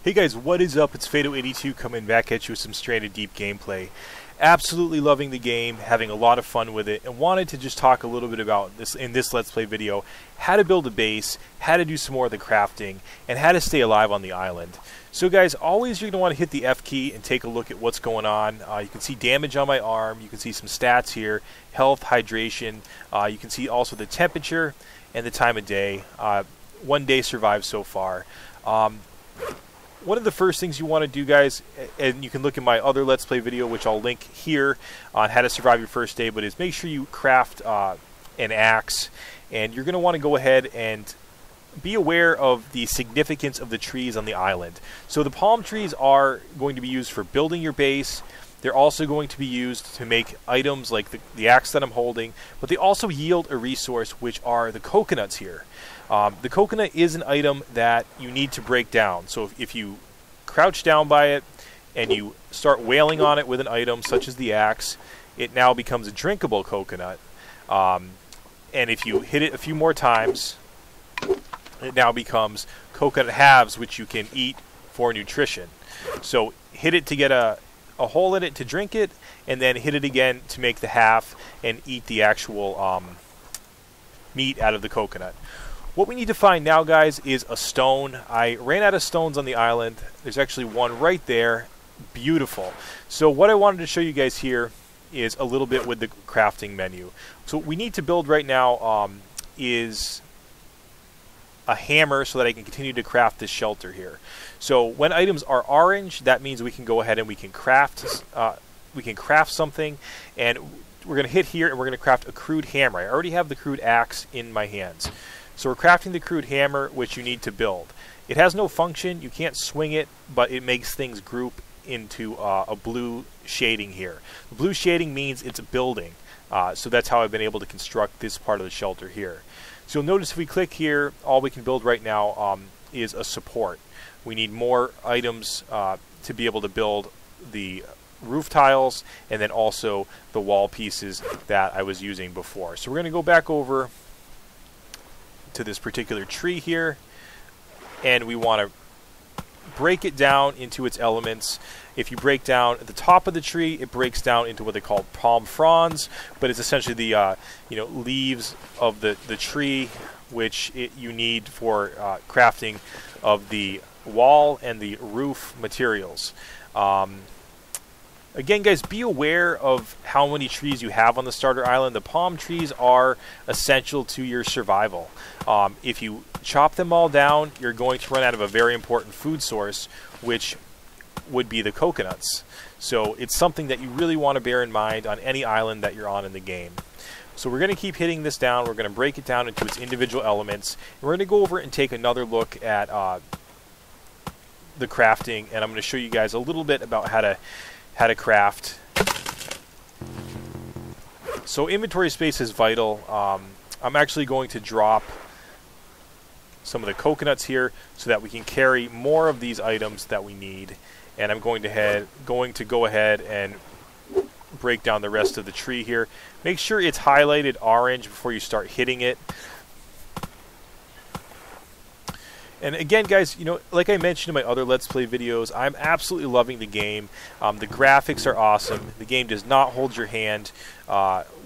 Hey guys, what is up? It's Fado82 coming back at you with some Stranded Deep gameplay. Absolutely loving the game, having a lot of fun with it, and wanted to just talk a little bit about this in this Let's Play video, how to build a base, how to do some more of the crafting, and how to stay alive on the island. So guys, always you're going to want to hit the F key and take a look at what's going on. You can see damage on my arm, you can see some stats here, health, hydration, you can see also the temperature and the time of day. 1 day survived so far. One of the first things you want to do, guys, and you can look at my other Let's Play video, which I'll link here on how to survive your first day, but is make sure you craft an axe, and you're going to want to go ahead and be aware of the significance of the trees on the island. So the palm trees are going to be used for building your base. They're also going to be used to make items like the axe that I'm holding, but they also yield a resource, which are the coconuts here. The coconut is an item that you need to break down. So if you crouch down by it and you start wailing on it with an item such as the axe, it now becomes a drinkable coconut. And if you hit it a few more times, it now becomes coconut halves, which you can eat for nutrition. So hit it to get a hole in it to drink it, and then hit it again to make the half and eat the actual meat out of the coconut. What we need to find now, guys, is a stone. I ran out of stones on the island. There's actually one right there. Beautiful. So what I wanted to show you guys here is a little bit with the crafting menu. So what we need to build right now is a hammer so that I can continue to craft this shelter here. So when items are orange, that means we can go ahead and we can craft something, and we're going to hit here and we're going to craft a crude hammer. I already have the crude axe in my hands. So we're crafting the crude hammer, which you need to build. It has no function, you can't swing it, but it makes things group into a blue shading here. The blue shading means it's a building, so that's how I've been able to construct this part of the shelter here. So you'll notice if we click here, all we can build right now is a support. We need more items to be able to build the roof tiles and then also the wall pieces that I was using before. So we're going to go back over to this particular tree here, and we want to break it down into its elements. If you break down at the top of the tree, it breaks down into what they call palm fronds, but it's essentially the leaves of the tree, which you need for crafting of the wall and the roof materials. Again, guys, be aware of how many trees you have on the starter island. The palm trees are essential to your survival. If you chop them all down, you're going to run out of a very important food source, which would be the coconuts. So it's something that you really want to bear in mind on any island that you're on in the game. So we're going to keep hitting this down. We're going to break it down into its individual elements. And we're going to go over and take another look at the crafting, and I'm going to show you guys a little bit about how to craft. So inventory space is vital. I'm actually going to drop some of the coconuts here so that we can carry more of these items that we need. And I'm going to go ahead and break down the rest of the tree here. Make sure it's highlighted orange before you start hitting it. And again, guys, like I mentioned in my other Let's Play videos, I'm absolutely loving the game. The graphics are awesome. The game does not hold your hand,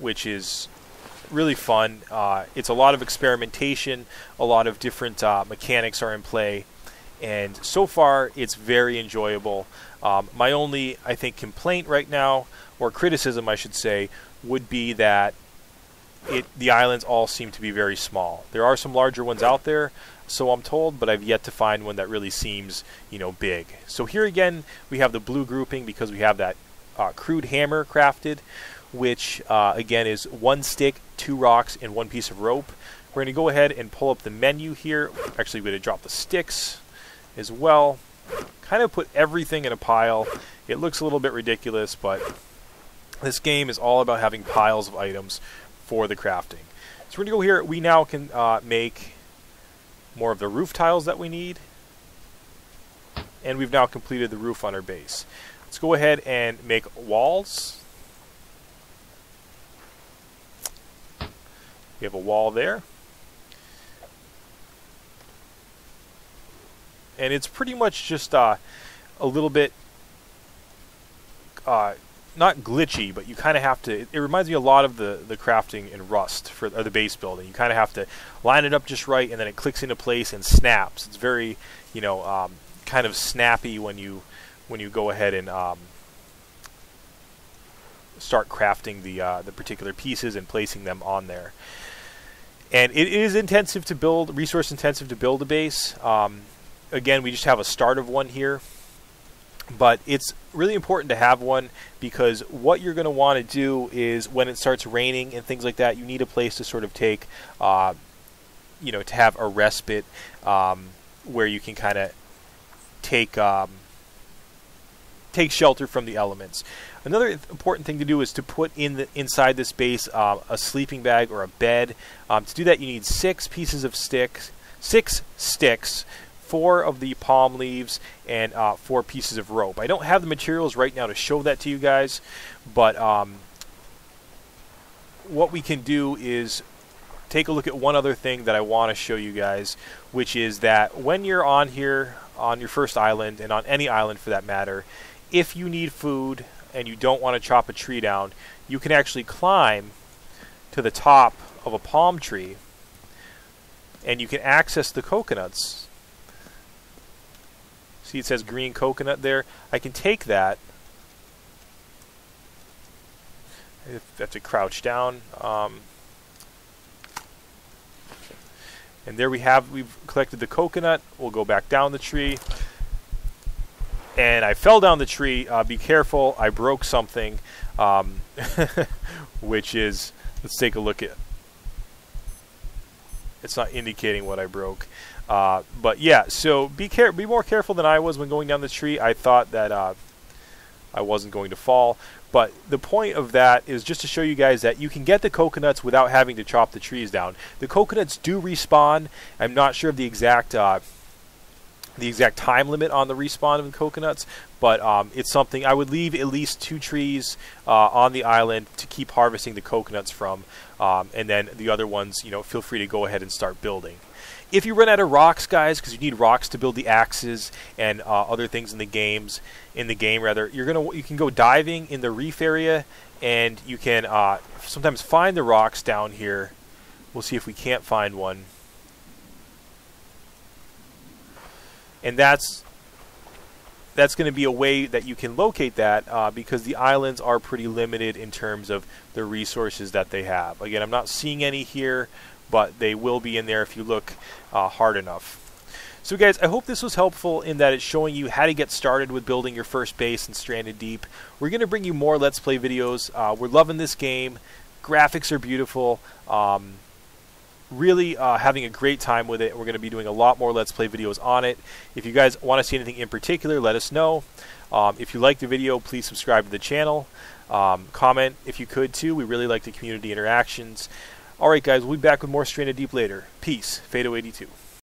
which is really fun. It's a lot of experimentation. A lot of different mechanics are in play. And so far, it's very enjoyable. My only, I think, complaint right now, or criticism, I should say, would be that the islands all seem to be very small. There are some larger ones out there, so I'm told, but I've yet to find one that really seems, big. So here again, we have the blue grouping because we have that crude hammer crafted, which again is 1 stick, 2 rocks, and 1 piece of rope. We're going to go ahead and pull up the menu here. Actually, we're going to drop the sticks as well. Kind of put everything in a pile. It looks a little bit ridiculous, but this game is all about having piles of items for the crafting. So we're going to go here. We now can make more of the roof tiles that we need, and we've now completed the roof on our base. Let's go ahead and make walls. We have a wall there. and it's pretty much just a little bit not glitchy, but you kind of have to. It reminds me a lot of the crafting in Rust for the base building. You kind of have to line it up just right, and then it clicks into place and snaps. It's very, you know, kind of snappy when you go ahead and start crafting the particular pieces and placing them on there. And it is intensive to build, resource intensive to build a base. Again, we just have a start of one here. But it's really important to have one, because what you're going to want to do is when it starts raining and things like that, you need a place to sort of take, you know, to have a respite where you can kind of take shelter from the elements. Another important thing to do is to put inside this base a sleeping bag or a bed. To do that, you need 6 pieces of sticks, 6 sticks, 4 of the palm leaves, and 4 pieces of rope. I don't have the materials right now to show that to you guys, but what we can do is take a look at one other thing that I want to show you guys, which is that when you're on here, on your first island, and on any island for that matter, if you need food and you don't want to chop a tree down, you can actually climb to the top of a palm tree, and you can access the coconuts. See, it says green coconut there. I can take that. I have to crouch down. And there we've collected the coconut. We'll go back down the tree. And I fell down the tree. Be careful, I broke something. Which is, let's take a look at. It's not indicating what I broke. But yeah, so be more careful than I was when going down the tree. I thought that I wasn't going to fall. But the point of that is just to show you guys that you can get the coconuts without having to chop the trees down. The coconuts do respawn. I'm not sure of the exact time limit on the respawn of the coconuts, but it's something I would leave at least 2 trees on the island to keep harvesting the coconuts from, and then the other ones, you know, feel free to go ahead and start building. If you run out of rocks, guys, because you need rocks to build the axes and other things in the game, you can go diving in the reef area, and you can sometimes find the rocks down here. We'll see if we can't find one. And that's going to be a way that you can locate that, because the islands are pretty limited in terms of the resources that they have. Again, I'm not seeing any here, but they will be in there if you look hard enough. So guys, I hope this was helpful in that it's showing you how to get started with building your first base in Stranded Deep. We're going to bring you more Let's Play videos. We're loving this game. Graphics are beautiful. Really having a great time with it. We're going to be doing a lot more Let's Play videos on it. If you guys want to see anything in particular, let us know. If you like the video, please subscribe to the channel. Comment if you could too. We really like the community interactions. Alright guys, we'll be back with more Stranded Deep later. Peace. Fado82.